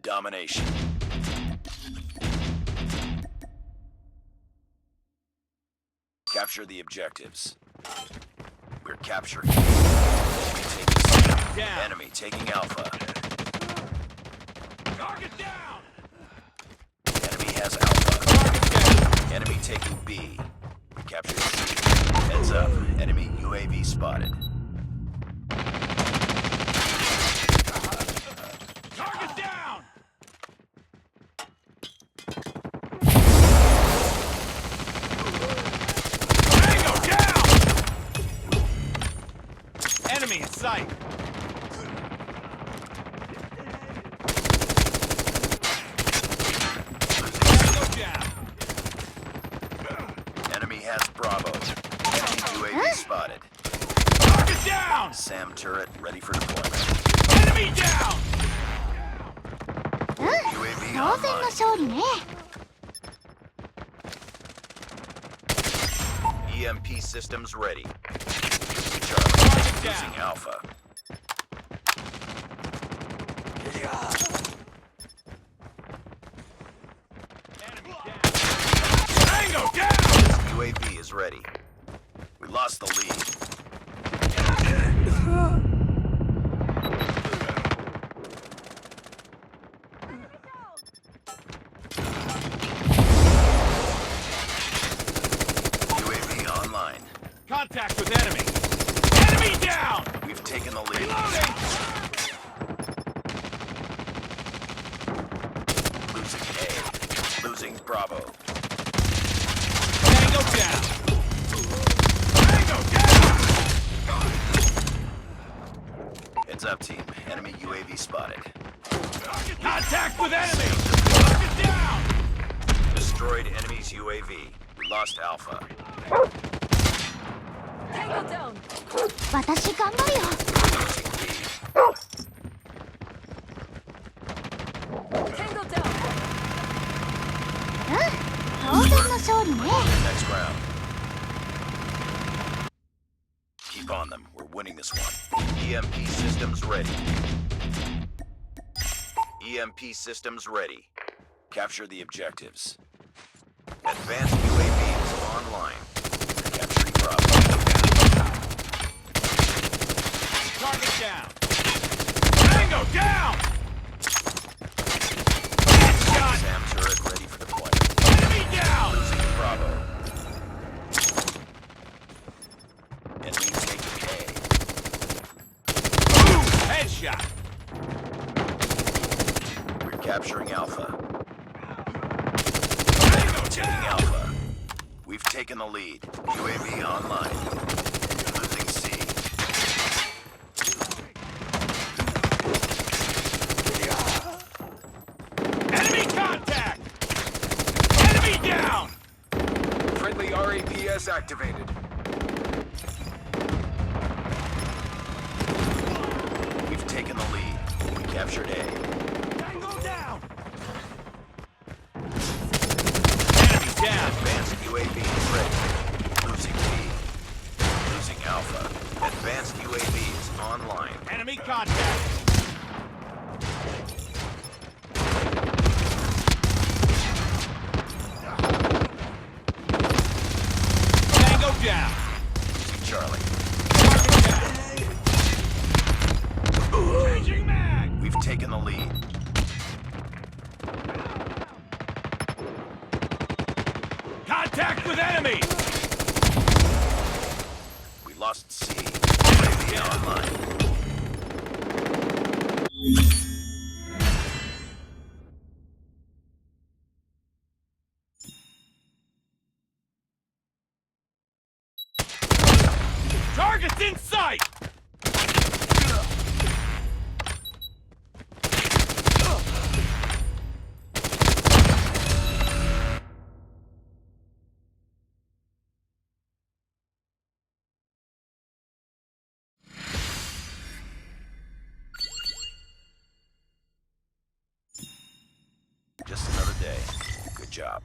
domination. Capture the objectives. We're capturing. Enemy taking Alpha. Target down! Enemy has Alpha. Target down! Enemy taking B. We captured C. Heads up. Enemy UAV spotted. Target down! Tango down! Enemy in sight! Tango down! Enemy has Bravo. Enemy UAV spotted. Target down! SAM turret ready for deployment. Enemy down! UAV 当然の online. 勝利ね。 EMP systems ready. Target Charlie. down. Losing Alpha. Enemy down! Tango down! UAV is ready. We lost the lead. UAV online. Contact with enemy! Enemy down! We've taken the lead. Reloading! Losing A. Losing Bravo. Tango down! Tango down! Heads up, team. Enemy UAV spotted. Contact with enemy! Target down! Destroyed enemy's UAV. We lost Alpha. Tango down. 私頑張るよ。 Losing B. Tango down. 当然の勝利ね。 Next round. Keep on them. We're winning this one. EMP systems ready. EMP systems ready. Capture the objectives. Advanced UAVs online. Capturing Bravo. Target down! Tango down! Headshot! SAM turret ready for deployment. Enemy down! Losing Bravo. Enemy taking A. Boom! Headshot! We're capturing Alpha. Tango Taking down! Alpha. We've taken the lead. UAV online. Losing C. Enemy contact! Enemy down! Friendly RAPS activated. We've taken the lead. We captured A. Tango down! Enemy down! Advanced UAV is ready. Losing B. Losing Alpha. Advanced UAV is online. Enemy contact! Tango down! Losing Charlie. Target down! Changing mag! We've taken the lead. Contact with enemy! We lost C. UAV online. Target's in sight! Just another day. Good job.